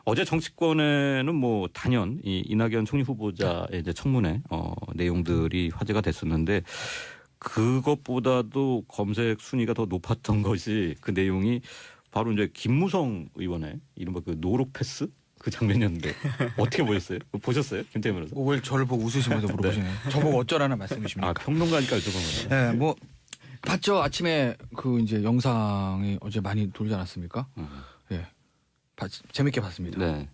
어제 정치권에는 뭐 단연 이 이낙연 총리 후보자의 이제 청문회 내용들이 화제가 됐었는데 그것보다도 검색 순위가 더 높았던 것이 그 내용이 바로 이제 김무성 의원의 이른바 그 노룩 패스 그 장면이었는데 어떻게 보셨어요? 보셨어요? 김태현 변호사? 왜 저를 보고 웃으시면서 물어보시네. 네. 저보고 어쩌라는 말씀이십니까? 아, 평론가니까 여쭤본 거예요. 네, 뭐 봤죠. 아침에 그 이제 영상이 어제 많이 돌지 않았습니까? 예, 재밌게 봤습니다. 네.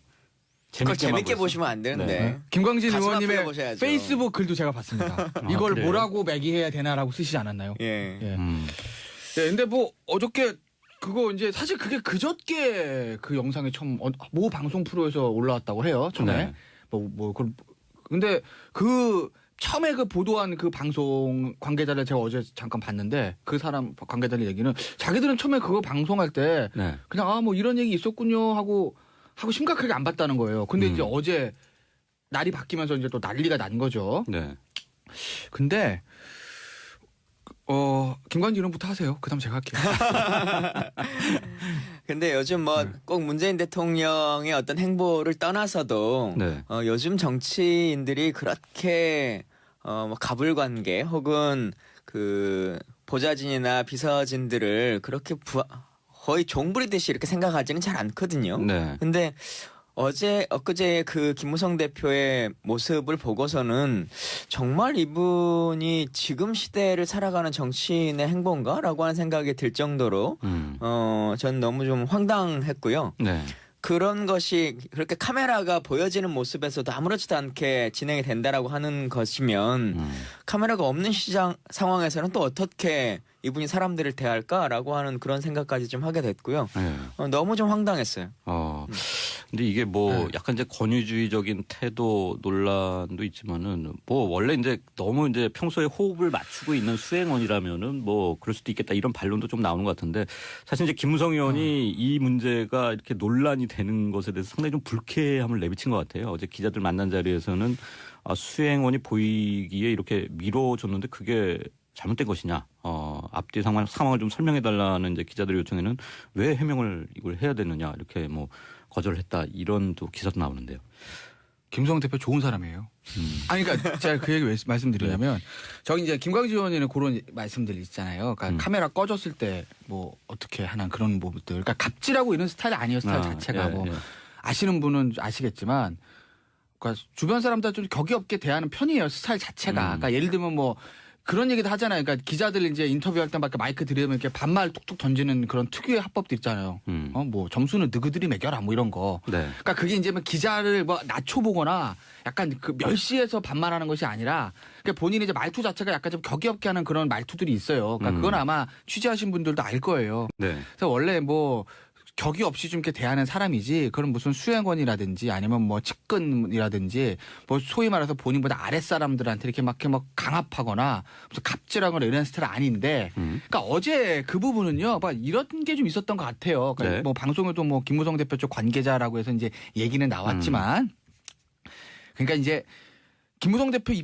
그걸 재밌게 보시면 안 되는데. 네. 김광진 의원님의 보셔야죠. 페이스북 글도 제가 봤습니다. 이걸 그래요? 뭐라고 매기해야 되나라고 쓰시지 않았나요? 예. 예. 네, 근데 뭐 어저께 그거 이제 사실 그게 그저께 그 영상이 처음 모 방송 프로에서 올라왔다고 해요. 처음에 네. 근데 그 처음에 그 보도한 그 방송 관계자를 제가 어제 잠깐 봤는데 그 사람 관계자들 얘기는 자기들은 처음에 그거 방송할 때 네. 그냥 뭐 이런 얘기 있었군요 하고 심각하게 안 봤다는 거예요. 근데 이제 어제 날이 바뀌면서 이제 또 난리가 난 거죠. 네. 근데 김관진 의원부터 하세요. 그다음 제가 할게요. 근데 요즘 뭐 꼭 문재인 대통령의 어떤 행보를 떠나서도 네. 요즘 정치인들이 그렇게 뭐 가불관계 혹은 그 보좌진이나 비서진들을 그렇게 거의 종부리듯이 이렇게 생각하지는 잘 않거든요. 네. 근데 엊그제 그 김무성 대표의 모습을 보고서는 정말 이분이 지금 시대를 살아가는 정치인의 행보인가라고 하는 생각이 들 정도로 전 너무 좀 황당했고요. 네. 그런 것이 그렇게 카메라가 보여지는 모습에서도 아무렇지도 않게 진행이 된다라고 하는 것이면 카메라가 없는 시장 상황에서는 또 어떻게 이분이 사람들을 대할까라고 하는 그런 생각까지 좀 하게 됐고요. 네. 너무 좀 황당했어요. 근데 이게 뭐 약간 이제 권위주의적인 태도 논란도 있지만은 뭐 원래 이제 너무 이제 평소에 호흡을 맞추고 있는 수행원이라면은 뭐 그럴 수도 있겠다 이런 반론도 좀 나오는 것 같은데 사실 이제 김무성 의원이 이 문제가 이렇게 논란이 되는 것에 대해서 상당히 좀 불쾌함을 내비친 것 같아요. 어제 기자들 만난 자리에서는 수행원이 보이기에 이렇게 밀어줬는데 그게 잘못된 것이냐. 앞뒤 상황을 좀 설명해 달라는 이제 기자들의 요청에는 왜 해명을 이걸 해야 되느냐 이렇게 뭐 거절했다 이런 또 기사도 나오는데요. 김무성 대표 좋은 사람이에요. 아니 그러니까 제가 그 얘기 왜 말씀드리냐면 저기 이제 김광진 의원님은 그런 말씀들 있잖아요. 그러니까 카메라 꺼졌을 때 뭐 어떻게 하는 그런 부분들. 그러니까 갑질하고 이런 스타일 아니에요. 스타일 자체가 뭐 아시는 분은 아시겠지만. 그러니까 주변 사람들 좀 격이 없게 대하는 편이에요. 스타일 자체가. 그러니까 예를 들면 뭐 그런 얘기도 하잖아요. 그러니까 기자들 이제 인터뷰할 때 막 마이크 들이면 이렇게 반말 툭툭 던지는 그런 특유의 합법도 있잖아요. 뭐 점수는 너희들이 매겨라 뭐 이런 거. 네. 그러니까 그게 이제 뭐 기자를 뭐 낮춰보거나 약간 그 멸시해서 반말하는 것이 아니라 그러니까 본인이 이제 말투 자체가 약간 좀 격이 없게 하는 그런 말투들이 있어요. 그러니까 그건 아마 취재하신 분들도 알 거예요. 네. 그래서 원래 뭐 격이 없이 좀 이렇게 대하는 사람이지 그런 무슨 수행원이라든지 아니면 뭐 측근이라든지 뭐 소위 말해서 본인보다 아랫사람들한테 이렇게 막 강압하거나 무슨 갑질하거나 이런 스타일 아닌데 그러니까 어제 그 부분은요 막 이런 게 좀 있었던 것 같아요. 그러니까 네. 뭐 방송에도 뭐 김무성 대표 쪽 관계자라고 해서 이제 얘기는 나왔지만 그러니까 이제 김무성 대표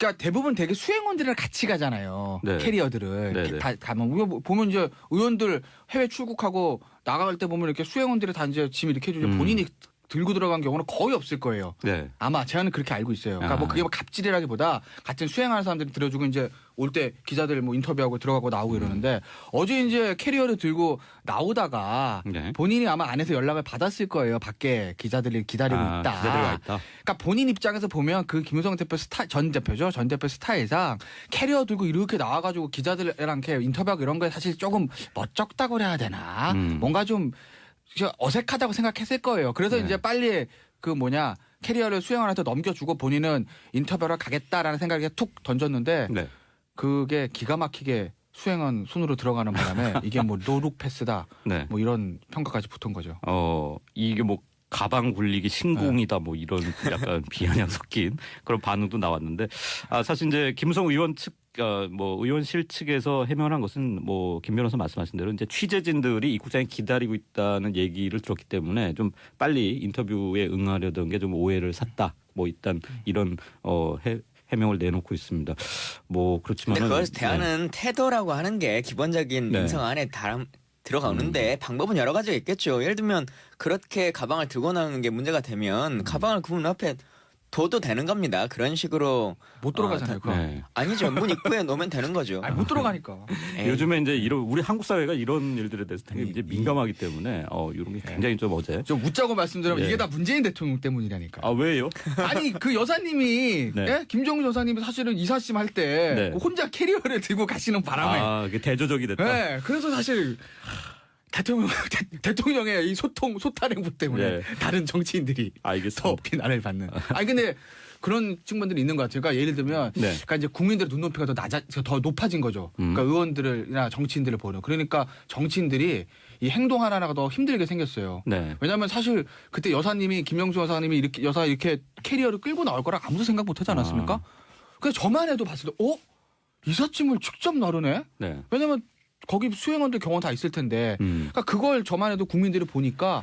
그러니까 대부분 되게 수행원들이랑 같이 가잖아요. 네. 캐리어들을 네. 다 가면 보면 이제 의원들 해외 출국하고 나갈 때 보면 이렇게 수행원들이 다 이제 짐 이렇게 해주죠. 본인이 들고 들어간 경우는 거의 없을 거예요. 네. 아마 저는 그렇게 알고 있어요. 그러니까 뭐 그게 뭐 갑질이라기보다 같은 수행하는 사람들이 들어주고 이제 올 때 기자들 뭐 인터뷰하고 들어가고 나오고 이러는데 어제 이제 캐리어를 들고 나오다가 네. 본인이 아마 안에서 연락을 받았을 거예요. 밖에 기자들이 기다리고 있다. 기자들이 있다. 그러니까 본인 입장에서 보면 그 김무성 대표 전 대표죠. 전 대표 스타일상 캐리어 들고 이렇게 나와가지고 기자들이랑 이렇게 인터뷰하고 이런 거에 사실 조금 멋쩍다고 그래야 되나. 뭔가 좀 어색하다고 생각했을 거예요. 그래서 네. 이제 빨리 그 캐리어를 수행원한테 넘겨주고 본인은 인터뷰를 가겠다라는 생각에 툭 던졌는데 네. 그게 기가 막히게 수행원 손으로 들어가는 바람에 이게 뭐 노룩 패스다 네. 뭐 이런 평가까지 붙은 거죠. 이게 뭐 가방 굴리기 신공이다 뭐 이런 약간 비아냥 섞인 그런 반응도 나왔는데 사실 이제 김무성 의원 측 뭐 의원실 측에서 해명을 한 것은 뭐 김 변호사 말씀하신 대로 이제 취재진들이 입국장에 기다리고 있다는 얘기를 들었기 때문에 좀 빨리 인터뷰에 응하려던 게 좀 오해를 샀다. 뭐 일단 이런 해명을 내놓고 있습니다. 뭐 그렇지만 그걸 대하는 태도라고 하는 게 기본적인 네. 인성 안에 들어가는데 방법은 여러 가지가 있겠죠. 예를 들면 그렇게 가방을 들고 나오는 게 문제가 되면 가방을 그 문 앞에 둬도 되는 겁니다. 그런 식으로 못 들어가잖아요. 그거. 네. 아니죠. 문 입구에 놓으면 되는 거죠. 아니, 못 들어가니까. 에이. 요즘에 이제 이런 우리 한국 사회가 이런 일들에 대해서 되게 이제 민감하기 때문에 이런 게 굉장히 좀 어제 좀 웃자고 말씀드리면 예. 이게 다 문재인 대통령 때문이라니까. 아 왜요? 아니 그 여사님이 네. 예? 김정은 여사님이 사실은 이삿짐 할 때 네. 혼자 캐리어를 들고 가시는 바람에 그게 대조적이 됐다. 네, 그래서 사실 대통령의 이 소탈 행보 때문에 네. 다른 정치인들이 알겠습니다. 더 비난을 받는. 아니 근데 그런 측면들이 있는 것 같아요. 그러니까 예를 들면, 네. 그러니까 이제 국민들의 눈높이가 더 높아진 거죠. 그러니까 의원들이나 정치인들을 보는. 그러니까 정치인들이 이 행동 하나하나가 더 힘들게 생겼어요. 네. 왜냐하면 사실 그때 여사님이 김영수 여사님이 이렇게 캐리어를 끌고 나올 거라 아무도 생각 못 하지 않았습니까? 그래서 저만 해도 봤을 때, 이삿짐을 직접 나르네? 네. 왜냐면 거기 수행원들 경험 다 있을 텐데, 그러니까 그걸 저만 해도 국민들이 보니까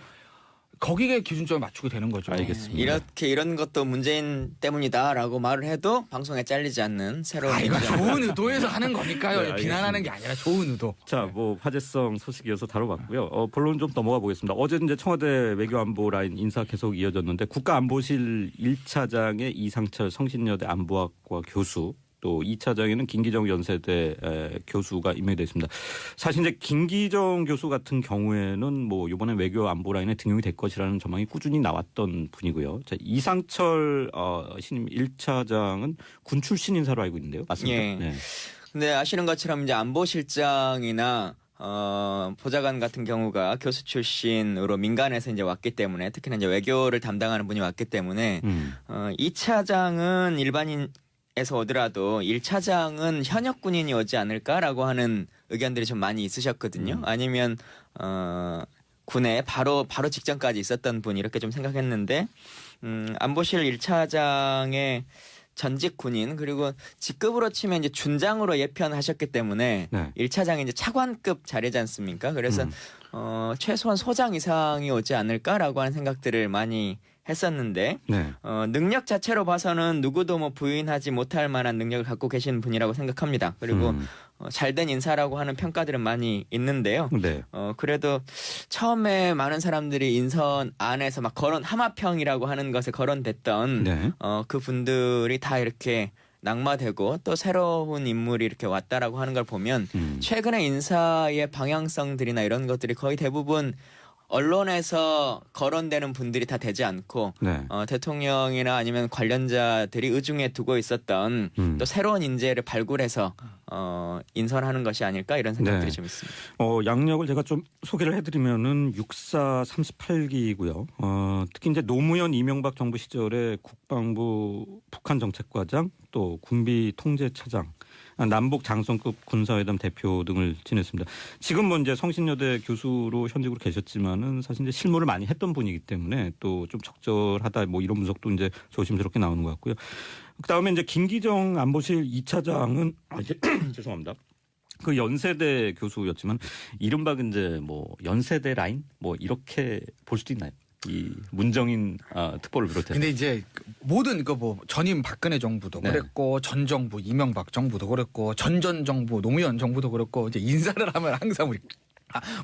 거기에 기준점을 맞추게 되는 거죠. 알겠습니다. 이렇게 이런 것도 문재인 때문이다라고 말을 해도 방송에 잘리지 않는 새로운 이거 얘기죠. 좋은 의도에서 하는 거니까요. 네, 알겠습니다. 비난하는 게 아니라 좋은 의도. 자, 뭐 화제성 소식이어서 다뤄봤고요. 본론 좀 넘어가 보겠습니다. 어제 이제 청와대 외교안보 라인 인사 계속 이어졌는데 국가안보실 1차장의 이상철 성신여대 안보학과 교수, 또 2차장에는 김기정 연세대 교수가 임명됐습니다. 사실 이제 김기정 교수 같은 경우에는 뭐 이번에 외교 안보 라인에 등용이 될 것이라는 전망이 꾸준히 나왔던 분이고요. 자, 이상철 신임 1차장은 군 출신 인사로 알고 있는데요. 맞습니까? 예. 네. 근데 아시는 것처럼 이제 안보실장이나 보좌관 같은 경우가 교수 출신으로 민간에서 이제 왔기 때문에 특히나 이제 외교를 담당하는 분이 왔기 때문에 2차장은 일반인에서 오더라도 1차장은 현역 군인이 오지 않을까라고 하는 의견들이 좀 많이 있으셨거든요. 아니면 군에 바로 직전까지 있었던 분 이렇게 좀 생각했는데 안보실 1차장의 전직 군인 그리고 직급으로 치면 이제 준장으로 예편하셨기 때문에 네. 1차장이 이제 차관급 자리지 않습니까? 그래서 최소한 소장 이상이 오지 않을까라고 하는 생각들을 많이 했었는데 네. 능력 자체로 봐서는 누구도 뭐 부인하지 못할 만한 능력을 갖고 계신 분이라고 생각합니다. 그리고 잘된 인사라고 하는 평가들은 많이 있는데요. 네. 그래도 처음에 많은 사람들이 인선 안에서 막 하마평이라고 하는 것에 거론됐던 네. 그 분들이 다 이렇게 낙마되고 또 새로운 인물이 이렇게 왔다라고 하는 걸 보면 최근의 인사의 방향성들이나 이런 것들이 거의 대부분 언론에서 거론되는 분들이 다 되지 않고 네. 대통령이나 아니면 관련자들이 의중에 두고 있었던 또 새로운 인재를 발굴해서 인선하는 것이 아닐까 이런 생각들이 네. 좀 있습니다. 양력을 제가 좀 소개를 해드리면은 64 38기고요. 특히 이제 노무현 이명박 정부 시절에 국방부 북한정책과장 또 군비통제차장 남북 장성급 군사회담 대표 등을 지냈습니다. 지금 뭐 이제 성신여대 교수로 현직으로 계셨지만은 사실 이제 실무를 많이 했던 분이기 때문에 또 좀 적절하다 뭐 이런 분석도 이제 조심스럽게 나오는 것 같고요. 그다음에 이제 김기정 안보실 2차장은 죄송합니다. 그 연세대 교수였지만 이른바 이제 뭐 연세대 라인 뭐 이렇게 볼 수도 있나요? 이 문정인 특보를 비롯해서. 근데 이제 모든 뭐 전임 박근혜 정부도 네. 그랬고 전 정부 이명박 정부도 그랬고 전전 정부 노무현 정부도 그랬고 이제 인사를 하면 항상 우리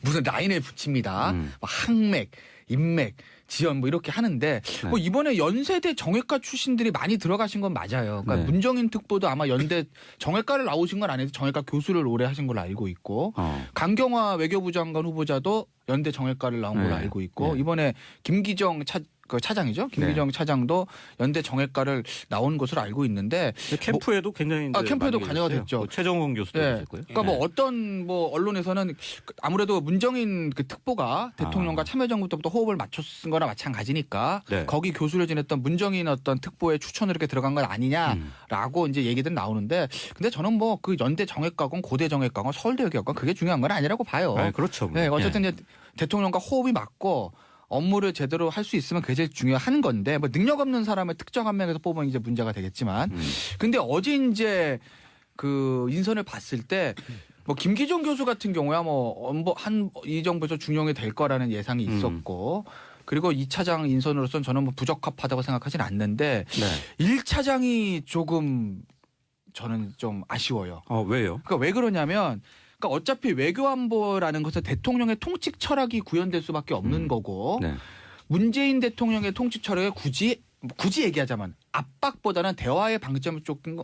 무슨 라인을 붙입니다. 뭐 항맥, 인맥, 지연 뭐 이렇게 하는데 뭐 이번에 연세대 정외과 출신들이 많이 들어가신 건 맞아요. 그러니까 네. 문정인 특보도 아마 연대 정외과를 나오신 건 아닌데 정외과 교수를 오래 하신 걸로 알고 있고 강경화 외교부 장관 후보자도 연대 정외과를 나온 걸로 네. 알고 있고 네. 이번에 김기정 차장이죠. 김기정 차장도 연대 정외과를 나온 것으로 알고 있는데 캠프에도 굉장히 이제 캠프에도 많이 관여가 계셨어요. 됐죠. 뭐 최정원 교수도 네. 계셨고요. 그러니까 뭐 어떤 뭐 언론에서는 아무래도 문정인 그 특보가 대통령과 참여정부 때부터 호흡을 맞췄은 거나 마찬가지니까 네. 거기 교수를 지냈던 문정인 어떤 특보의 추천으로 이렇게 들어간 건 아니냐라고 이제 얘기들 나오는데 근데 저는 뭐 그 연대 정외과건 고대 정외과건 서울대 의과건 그게 중요한 건 아니라고 봐요. 그렇죠. 네, 어쨌든 이제 대통령과 호흡이 맞고 업무를 제대로 할 수 있으면 그게 제일 중요한 건데 뭐 능력 없는 사람을 특정 한 명에서 뽑으면 이제 문제가 되겠지만 근데 어제 이제 그 인선을 봤을 때 뭐 김기정 교수 같은 경우야 뭐 이 정부에서 중용이 될 거라는 예상이 있었고 그리고 2차장 인선으로서는 저는 뭐 부적합하다고 생각하진 않는데 네. 1차장이 조금 저는 좀 아쉬워요. 왜요? 그러니까 왜 그러냐면 그러니까 어차피 외교안보라는 것은 대통령의 통치 철학이 구현될 수밖에 없는 거고 네. 문재인 대통령의 통치 철학에 굳이 얘기하자면 압박보다는 대화의 방점을 조금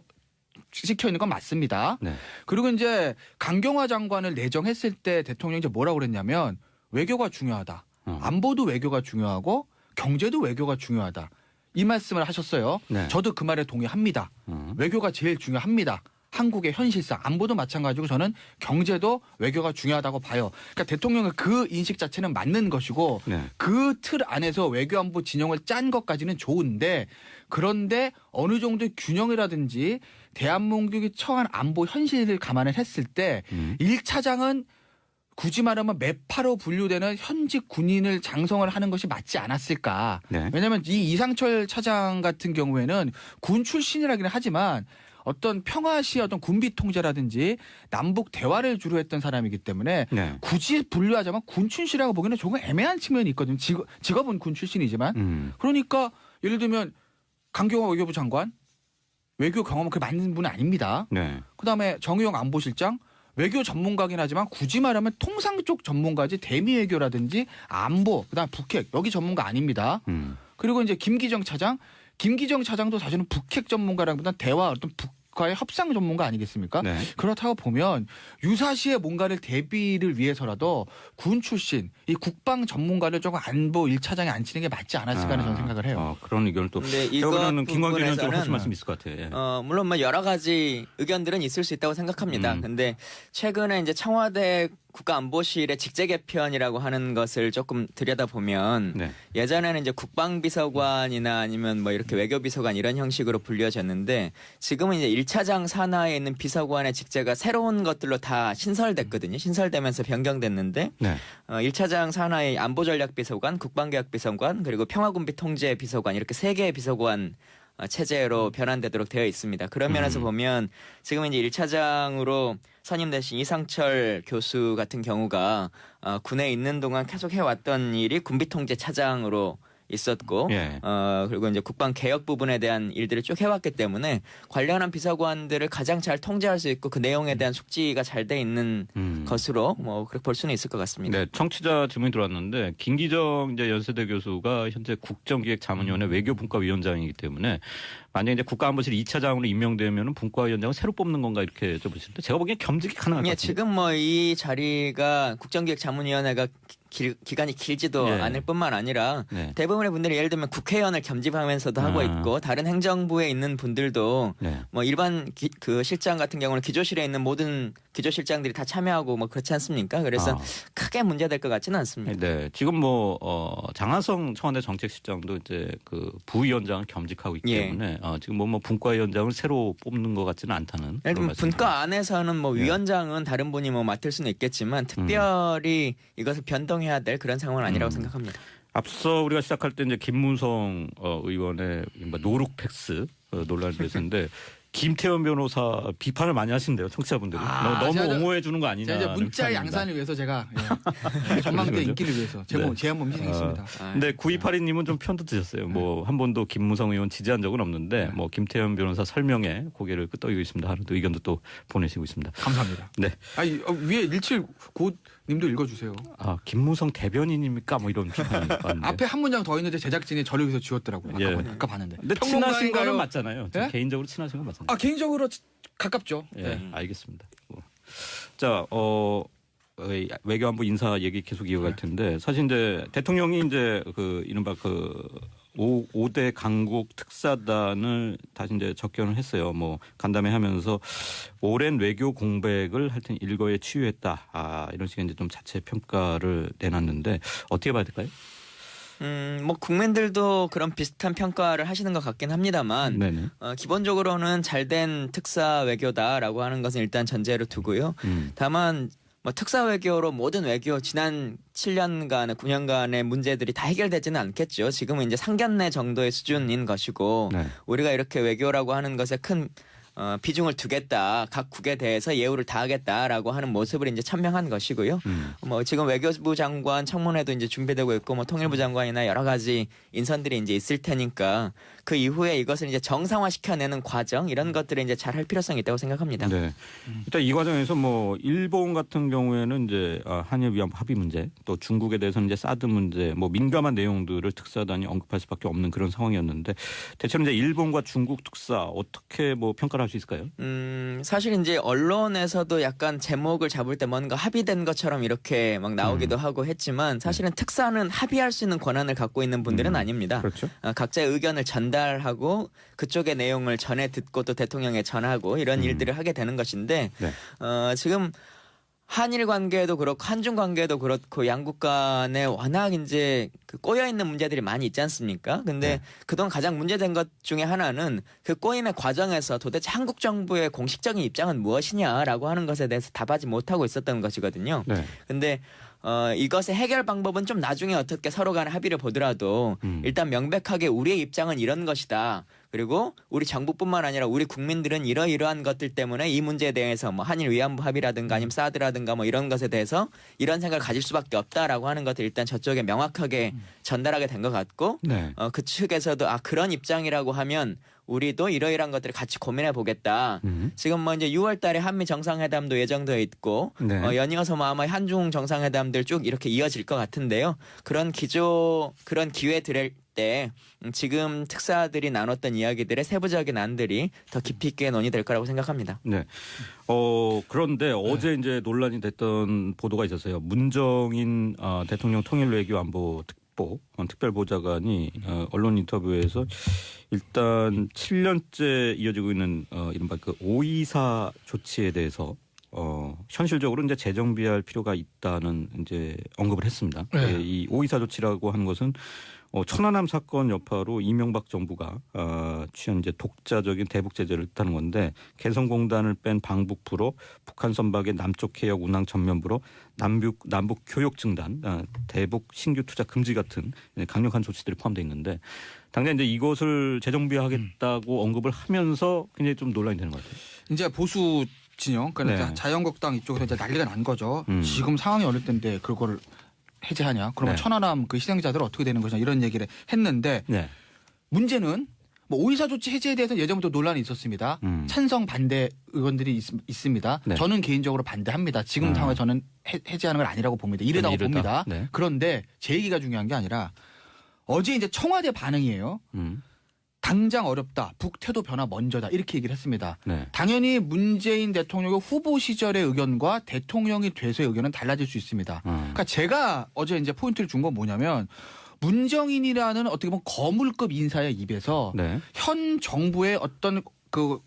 시켜 있는 건 맞습니다. 네. 그리고 이제 강경화 장관을 내정했을 때 대통령이 이제 뭐라고 그랬냐면 외교가 중요하다. 안보도 외교가 중요하고 경제도 외교가 중요하다. 이 말씀을 하셨어요. 네. 저도 그 말에 동의합니다. 외교가 제일 중요합니다. 한국의 현실상 안보도 마찬가지고 저는 경제도 외교가 중요하다고 봐요. 그러니까 대통령의 그 인식 자체는 맞는 것이고 네. 그 틀 안에서 외교안보 진영을 짠 것까지는 좋은데 그런데 어느 정도의 균형이라든지 대한민국이 처한 안보 현실을 감안을 했을 때 1차장은 굳이 말하면 매파로 분류되는 현직 군인을 장성을 하는 것이 맞지 않았을까. 네. 왜냐하면 이 이상철 차장 같은 경우에는 군 출신이라기는 하지만 어떤 평화시의 어떤 군비 통제라든지 남북 대화를 주로 했던 사람이기 때문에 네. 굳이 분류하자면 군 출신이라고 보기에는 조금 애매한 측면이 있거든요. 직업은 군 출신이지만. 그러니까 예를 들면 강경화 외교부 장관 외교 경험은 그렇게 많은 분은 아닙니다. 네. 그다음에 정의용 안보실장 외교 전문가긴 하지만 굳이 말하면 통상 쪽 전문가지 대미 외교라든지 안보 그다음에 북핵 여기 전문가 아닙니다. 그리고 이제 김기정 차장도 사실은 북핵 전문가라기보다 대화 어떤 북과의 협상 전문가 아니겠습니까? 네. 그렇다고 보면 유사시에 뭔가를 대비를 위해서라도 군 출신 이 국방 전문가를 조금 안보 1차장에 앉히는 게 맞지 않았을까 하는 저는 생각을 해요. 그런 의견을 또. 근데 그러면 김광진 의원 좀 부분에서는 하실 말씀 있을 것 같아요. 예. 물론 뭐 여러 가지 의견들은 있을 수 있다고 생각합니다. 근데 최근에 이제 청와대 국가안보실의 직제 개편이라고 하는 것을 조금 들여다보면 네. 예전에는 이제 국방비서관이나 아니면 뭐 이렇게 외교비서관 이런 형식으로 불려졌는데 지금은 이제 1차장 산하에 있는 비서관의 직제가 새로운 것들로 다 신설됐거든요. 신설되면서 변경됐는데 네. 1차장 산하의 안보전략비서관, 국방개혁비서관 그리고 평화군비통제비서관 이렇게 3개의 비서관 체제로 변환되도록 되어 있습니다. 그런 면에서 보면 지금 이제 1차장으로 선임되신 이상철 교수 같은 경우가 군에 있는 동안 계속 해왔던 일이 군비통제 차장으로 있었고 예. 그리고 이제 국방 개혁 부분에 대한 일들을 쭉 해왔기 때문에 관련한 비서관들을 가장 잘 통제할 수 있고 그 내용에 대한 숙지가 잘 돼 있는 것으로 뭐 그렇게 볼 수는 있을 것 같습니다. 네, 청취자 질문이 들어왔는데 김기정 이제 연세대 교수가 현재 국정기획자문위원회 외교분과위원장이기 때문에 만약에 이제 국가안보실 2차장으로 임명되면 분과위원장을 새로 뽑는 건가 이렇게 여쭤보시는데 제가 보기엔 겸직이 가능할 것 예, 같아요. 지금 뭐 이 자리가 국정기획자문위원회가 기간이 길지도 예. 않을 뿐만 아니라 네. 대부분의 분들이 예를 들면 국회의원을 겸직하면서도 하고 있고 다른 행정부에 있는 분들도 네. 뭐 일반 그 실장 같은 경우는 기조실에 있는 모든 기조실장들이 다 참여하고 뭐 그렇지 않습니까? 그래서 크게 문제될 것 같지는 않습니다. 네, 지금 뭐 장하성 청와대 정책실장도 이제 그 부위원장을 겸직하고 있기 예. 때문에 지금 뭐 분과위원장을 새로 뽑는 것 같지는 않다는. 예를 들면 말씀입니다. 분과 안에서는 뭐 예. 위원장은 다른 분이 뭐 맡을 수는 있겠지만 특별히 이것을 변동해야 될 그런 상황은 아니라고 생각합니다. 앞서 우리가 시작할 때 이제 김무성 의원의 노룩팩스 논란이 됐었는데 김태현 변호사 비판을 많이 하신대요, 청취자분들이. 너무 제가 옹호해 주는 거 아니냐. 제가 이제 문자 양산을 위해서 제가 전망대 인기를 위해서 제가 한번 희생했습니다. 근데 9282님은 좀 편도 드셨어요. 뭐 한 번도 김무성 의원 지지한 적은 없는데 뭐 김태현 변호사 설명에 고개를 끄덕이고 있습니다. 하는 의견도 또 보내시고 있습니다. 감사합니다. 네. 아니 위에 17고님도 읽어주세요. 김무성 대변인입니까? 뭐 이런 비판이 왔는데. 앞에 한 문장 더 있는데 제작진이 저를 위해서 지웠더라고요. 아까 봤는데. 근데 친하신 평론가인가요? 거는 맞잖아요. 예? 개인적으로 친하신 건 맞잖아요. 개인적으로 가깝죠. 예, 네. 알겠습니다. 자, 외교안보 인사 얘기 계속 이어갈 텐데 사실 이제 대통령이 이제 그 이른바 그 5대 강국 특사단을 다시 이제 접견을 했어요. 뭐 간담회 하면서 오랜 외교 공백을 하여튼 일거에 치유했다. 이런 식의 이제 좀 자체 평가를 내놨는데 어떻게 봐야 될까요? 뭐 국민들도 그런 비슷한 평가를 하시는 것 같긴 합니다만 네네. 기본적으로는 잘된 특사 외교다라고 하는 것은 일단 전제로 두고요. 다만 뭐 특사 외교로 모든 외교 지난 7년간, 9년간의 문제들이 다 해결되지는 않겠죠. 지금은 이제 상견례 정도의 수준인 것이고 네. 우리가 이렇게 외교라고 하는 것에 큰 비중을 두겠다. 각 국에 대해서 예우를 다하겠다라고 하는 모습을 이제 천명한 것이고요. 뭐 지금 외교부 장관 청문회도 이제 준비되고 있고 뭐 통일부 장관이나 여러 가지 인선들이 이제 있을 테니까 그 이후에 이것을 이제 정상화시켜내는 과정 이런 것들을 이제 잘 할 필요성이 있다고 생각합니다. 네. 일단 이 과정에서 뭐 일본 같은 경우에는 이제 한일 위안부 합의 문제, 또 중국에 대해서는 이제 사드 문제, 뭐 민감한 내용들을 특사단이 언급할 수밖에 없는 그런 상황이었는데 대체로 이제 일본과 중국 특사 어떻게 뭐 평가를 할 수 있을까요? 사실 이제 언론에서도 약간 제목을 잡을 때 뭔가 합의된 것처럼 이렇게 막 나오기도 하고 했지만 사실은 특사는 합의할 수 있는 권한을 갖고 있는 분들은 아닙니다. 그렇죠. 각자의 의견을 전달하고 그쪽의 내용을 전해 듣고 또 대통령에 전하고 이런 일들을 하게 되는 것인데 네. 지금 한일 관계도 그렇고 한중 관계도 그렇고 양국 간에 워낙 이제 그 꼬여 있는 문제들이 많이 있지 않습니까? 근데 네. 그동안 가장 문제된 것 중에 하나는 그 꼬임의 과정에서 도대체 한국 정부의 공식적인 입장은 무엇이냐라고 하는 것에 대해서 답하지 못하고 있었던 것이거든요. 네. 근데 이것의 해결 방법은 좀 나중에 어떻게 서로 간에 합의를 보더라도 일단 명백하게 우리의 입장은 이런 것이다. 그리고 우리 정부뿐만 아니라 우리 국민들은 이러이러한 것들 때문에 이 문제에 대해서 뭐 한일 위안부 합의라든가 아니면 사드라든가 뭐 이런 것에 대해서 이런 생각을 가질 수밖에 없다라고 하는 것을 일단 저쪽에 명확하게 전달하게 된 것 같고 네. 그 측에서도 그런 입장이라고 하면 우리도 이러이러한 것들을 같이 고민해 보겠다. 지금 뭐 이제 6월 달에 한미 정상회담도 예정되어 있고 네. 연이어서 뭐 아마 한중 정상회담들 쭉 이렇게 이어질 것 같은데요. 그런 기회 들을 때 지금 특사들이 나눴던 이야기들의 세부적인 안들이 더 깊이 있게 논의될 거라고 생각합니다. 네. 그런데 어제 이제 논란이 됐던 보도가 있었어요. 문정인 대통령 통일외교안보 특별보좌관이 언론 인터뷰에서 일단 7년째 이어지고 있는 이른바 그 524 조치에 대해서 현실적으로 이제 재정비할 필요가 있다는 이제 언급을 했습니다. 네. 이 524 조치라고 하는 것은 천안함 사건 여파로 이명박 정부가 취한 이제 독자적인 대북 제재를 뜻하는 건데 개성공단을 뺀 방북부로 북한 선박의 남쪽 해역 운항 전면부로 남북 교역 중단, 대북 신규 투자 금지 같은 강력한 조치들이 포함되어 있는데 당장 이제 이것을 재정비하겠다고 언급을 하면서 굉장히 좀 논란이 되는 것 같아요. 이제 보수 진영, 그러니까 네. 자유한국당 이쪽에서 이제 난리가 난 거죠. 음. 지금 상황이 어릴 텐데 그걸 해제하냐? 그러면 네. 천안함 그 희생자들 어떻게 되는 것이냐 이런 얘기를 했는데 네. 문제는 뭐 5.24 조치 해제에 대해서는 예전부터 논란이 있었습니다. 찬성 반대 의원들이 있습니다. 네. 저는 개인적으로 반대합니다. 지금 상황에 저는 해제하는 건 아니라고 봅니다. 이르다고 이르다. 봅니다. 네. 그런데 제 얘기가 중요한 게 아니라 어제 이제 청와대 반응이에요. 음. 당장 어렵다. 북태도 변화 먼저다. 이렇게 얘기를 했습니다. 네. 당연히 문재인 대통령의 후보 시절의 의견과 대통령이 돼서의 의견은 달라질 수 있습니다. 그러니까 제가 어제 이제 포인트를 준 건 뭐냐면 문정인이라는 어떻게 보면 거물급 인사의 입에서 네. 현 정부의 어떤 그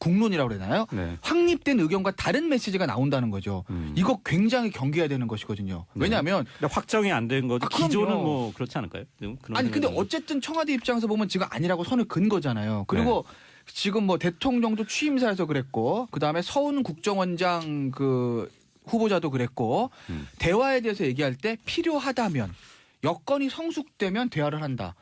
국론이라고 그러나요? 네. 확립된 의견과 다른 메시지가 나온다는 거죠. 이거 굉장히 경계해야 되는 것이거든요. 네. 왜냐하면 근데 확정이 안 된 거죠. 그럼요. 기존은 뭐 그렇지 않을까요? 그런 아니 근데 생각이 어쨌든 청와대 입장에서 보면 지금 아니라고 선을 긋은 거잖아요. 그리고 지금 뭐 대통령도 취임사에서 그랬고 그다음에 서훈 국정원장 그 후보자도 그랬고 대화에 대해서 얘기할 때 필요하다면 여건이 성숙되면 대화를 한다.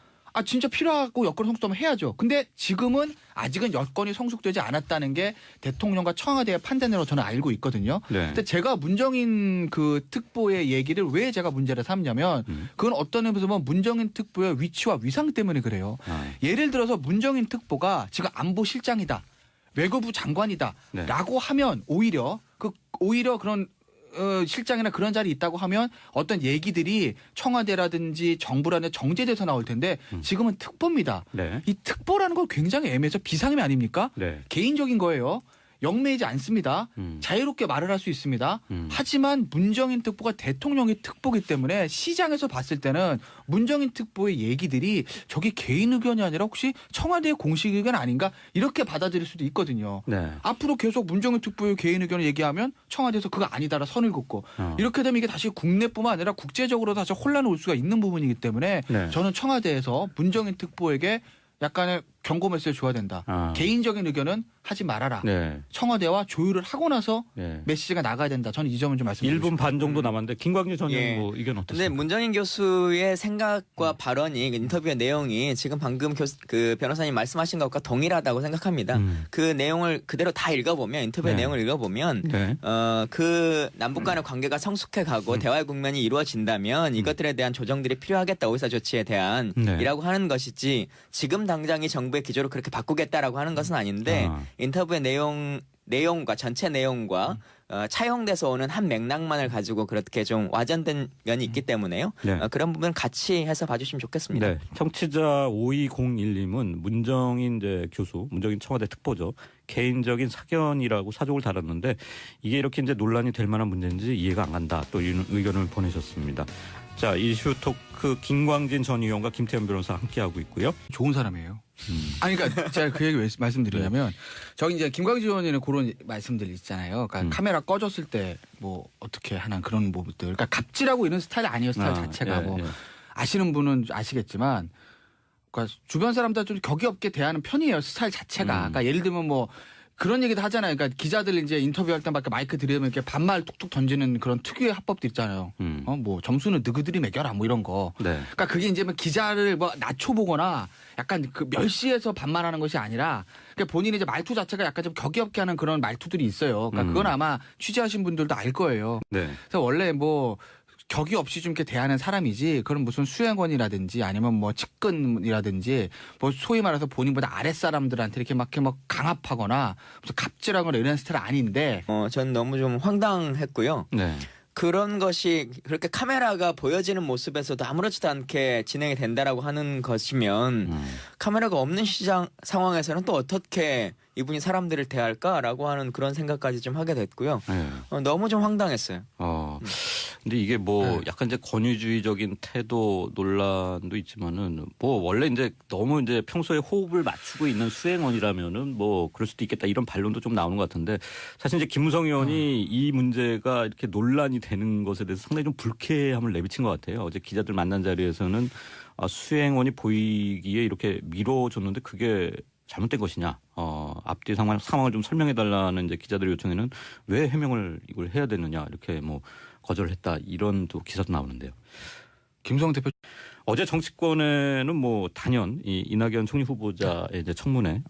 진짜 필요하고 여건이 성숙되면 해야죠. 근데 지금은 아직은 여건이 성숙되지 않았다는 게 대통령과 청와대의 판단으로 저는 알고 있거든요. 네. 근데 제가 문정인 그 특보의 얘기를 왜 제가 문제를 삼냐면 그건 어떤 의미에서 보면 문정인 특보의 위치와 위상 때문에 그래요. 예를 들어서 문정인 특보가 지금 안보실장이다. 외교부 장관이다. 네. 라고 하면 오히려 그런 실장이나 그런 자리 있다고 하면 어떤 얘기들이 청와대라든지 정부라는 정제돼서 나올 텐데 지금은 특보입니다. 네. 이 특보라는 건 굉장히 애매해서 비상임이 아닙니까? 네. 개인적인 거예요. 영매이지 않습니다. 자유롭게 말을 할 수 있습니다. 하지만 문정인 특보가 대통령의 특보기 때문에 시장에서 봤을 때는 문정인 특보의 얘기들이 저게 개인 의견이 아니라 혹시 청와대의 공식 의견 아닌가 이렇게 받아들일 수도 있거든요. 네. 앞으로 계속 문정인 특보의 개인 의견을 얘기하면 청와대에서 그거 아니다라 선을 긋고 이렇게 되면 이게 다시 국내뿐만 아니라 국제적으로 다시 혼란이 올 수가 있는 부분이기 때문에 네. 저는 청와대에서 문정인 특보에게 약간의 경고 메시지 줘야 된다. 아. 개인적인 의견은 하지 말아라. 네. 청와대와 조율을 하고 나서 네. 메시지가 나가야 된다. 저는 이 점을 좀 말씀드리고 1분 반 정도 남았는데 김광진 전 의원 예. 뭐 의견 근데 어떻습니까? 문정인 교수의 생각과 발언이 인터뷰의 내용이 지금 방금 그 변호사님 말씀하신 것과 동일하다고 생각합니다. 그 내용을 그대로 다 읽어보면 인터뷰의 네. 내용을 읽어보면 네. 그 남북 간의 관계가 성숙해가고 대화의 국면이 이루어진다면 이것들에 대한 조정들이 필요하겠다. 의사조치에 대한 네. 이라고 하는 것이지 지금 당장이 정부의 기조를 그렇게 바꾸겠다라고 하는 것은 아닌데 아. 인터뷰의 내용과 전체 내용과 차용돼서 오는 한 맥락만을 가지고 그렇게 좀 와전된 면이 있기 때문에요. 네. 그런 부분 같이 해서 봐주시면 좋겠습니다. 네. 청취자 5201님은 문정인 이제 교수, 문정인 청와대 특보죠. 개인적인 사견이라고 사족을 달았는데 이게 이렇게 이제 논란이 될 만한 문제인지 이해가 안 간다. 또 이런 의견을 보내셨습니다. 자, 이슈 토크 김광진 전 의원과 김태현 변호사 함께하고 있고요. 좋은 사람이에요. 아니 그러니까 제가 그 얘기 왜 말씀드리냐면 저기 이제 김광진 의원님은 그런 말씀들 있잖아요. 그러니까 카메라 꺼졌을 때 뭐 어떻게 하는 그런 부분들. 그러니까 갑질하고 이런 스타일 아니에요. 스타일 자체가 뭐 아시는 분은 아시겠지만 그러니까 주변 사람들 좀 격이 없게 대하는 편이에요. 스타일 자체가. 그러니까 예를 들면 뭐 그런 얘기도 하잖아요. 그러니까 기자들 이제 인터뷰할 때 막 마이크 들이면 이렇게 반말 툭툭 던지는 그런 특유의 화법도 있잖아요. 뭐 점수는 너희들이 매겨라 뭐 이런 거. 네. 그러니까 그게 이제 뭐 기자를 뭐 낮춰보거나 약간 그 멸시해서 반말하는 것이 아니라 그러니까 본인이 이제 말투 자체가 약간 좀 격이 없게 하는 그런 말투들이 있어요. 그러니까 그건 아마 취재하신 분들도 알 거예요. 네. 그래서 원래 뭐 격이 없이 좀 이렇게 대하는 사람이지 그런 무슨 수행원이라든지 아니면 뭐 측근이라든지 뭐 소위 말해서 본인보다 아랫사람들한테 이렇게 막 강압하거나 무슨 갑질하거나 이런 스타일 아닌데 전 너무 좀 황당했고요. 네. 그런 것이 그렇게 카메라가 보여지는 모습에서도 아무렇지도 않게 진행이 된다라고 하는 것이면 카메라가 없는 시장 상황에서는 또 어떻게 이분이 사람들을 대할까라고 하는 그런 생각까지 좀 하게 됐고요. 네. 너무 좀 황당했어요. 근데 이게 뭐 약간 이제 권위주의적인 태도 논란도 있지만은 뭐 원래 이제 너무 이제 평소에 호흡을 맞추고 있는 수행원이라면은 뭐 그럴 수도 있겠다 이런 반론도 좀 나오는 것 같은데 사실 이제 김무성 의원이 이 문제가 이렇게 논란이 되는 것에 대해서 상당히 좀 불쾌함을 내비친 것 같아요. 어제 기자들 만난 자리에서는 수행원이 보이기에 이렇게 밀어줬는데 그게 잘못된 것이냐. 앞뒤 상황을 좀 설명해 달라는 이제 기자들의 요청에는 왜 해명을 이걸 해야 되느냐 이렇게 뭐 거절했다 이런 또 기사도 나오는데요. 김성 대표 어제 정치권에는 뭐 단연 이 이낙연 총리 후보자의 이제 청문회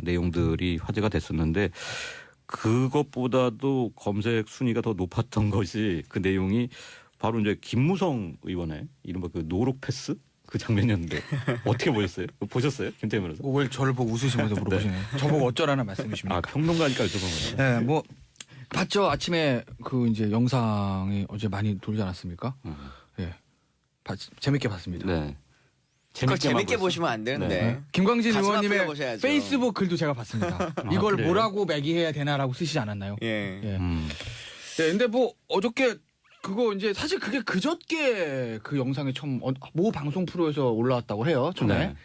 내용들이 화제가 됐었는데 그것보다도 검색 순위가 더 높았던 것이 그 내용이 바로 이제 김무성 의원의 이른바 그 노룩 패스 그 장면이었는데 어떻게 보셨어요? 보셨어요? 김태현 변호사? 왜 저를 보고 웃으시면서 물어보시네요. 저보고 어쩌라는 말씀이십니까? 평론가니까 여쭤본 거예요. 네, 뭐 봤죠. 아침에 그 이제 영상이 어제 많이 돌지 않았습니까? 예, 재밌게 봤습니다. 네. 그걸 재밌게 보셨어요? 보시면 안 되는데. 네. 김광진 가슴 아프게 의원님의 보셔야죠. 페이스북 글도 제가 봤습니다. 이걸 그래요? 뭐라고 매기해야 되나라고 쓰시지 않았나요? 예. 예. 네, 근데 뭐 어저께 그거 이제 사실 그게 그저께 그 영상이 처음 모 방송 프로에서 올라왔다고 해요. 처음에 네.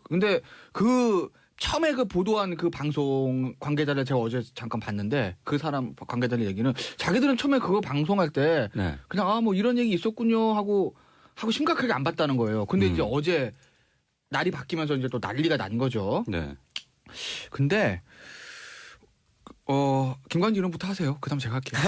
근데 그 처음에 그 보도한 그 방송 관계자를 제가 어제 잠깐 봤는데 그 사람 관계자의 얘기는 자기들은 처음에 그거 방송할 때 네. 그냥 뭐 이런 얘기 있었군요 하고 심각하게 안 봤다는 거예요. 근데 이제 어제 날이 바뀌면서 이제 또 난리가 난 거죠. 네. 근데 김광진 의원부터 하세요. 그다음 제가 할게요.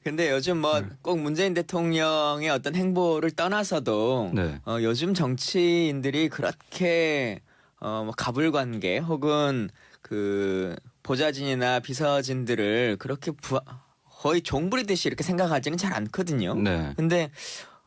근데 요즘 뭐 꼭 문재인 대통령의 어떤 행보를 떠나서도 네. 요즘 정치인들이 그렇게 뭐 가불관계 혹은 그 보좌진이나 비서진들을 그렇게 거의 종부리듯이 이렇게 생각하지는 잘 않거든요. 네. 근데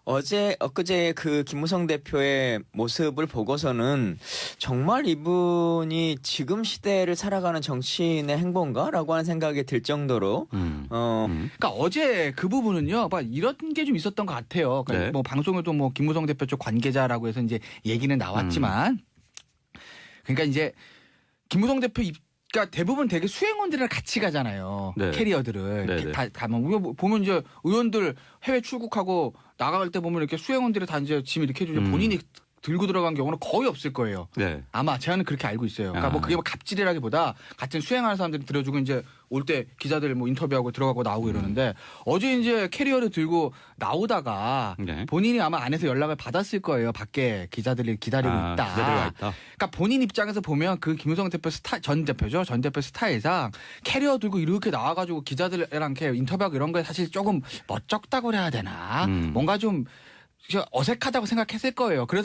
엊그제 그 김무성 대표의 모습을 보고서는 정말 이분이 지금 시대를 살아가는 정치인의 행보인가라고 하는 생각이 들 정도로 그러니까 어제 그 부분은요, 이런 게 좀 있었던 것 같아요. 그러니까 네. 뭐 방송에도 뭐 김무성 대표 쪽 관계자라고 해서 이제 얘기는 나왔지만, 그러니까 이제 김무성 대표 그러니까 대부분 되게 수행원들이랑 같이 가잖아요. 네. 캐리어들을 네, 네. 다 가면 보면 이제 의원들 해외 출국하고 나갈 때 보면 이렇게 수행원들이 다 이제 짐 이렇게 해주죠. 본인이 들고 들어간 경우는 거의 없을 거예요. 네. 아마 제가 그렇게 알고 있어요. 그러니까 뭐 그게 뭐 갑질이라기보다 같은 수행하는 사람들이 들어주고 이제 올 때 기자들 뭐 인터뷰하고 들어가고 나오고 이러는데 어제 이제 캐리어를 들고 나오다가 네. 본인이 아마 안에서 연락을 받았을 거예요. 밖에 기자들이 기다리고 있다. 기자들이 있다. 그러니까 본인 입장에서 보면 그 김무성 대표 전 대표죠. 전 대표 스타일상 캐리어 들고 이렇게 나와가지고 기자들이랑 이렇게 인터뷰하고 이런 게 사실 조금 멋쩍다고 해야 되나? 뭔가 좀 어색하다고 생각했을 거예요. 그래서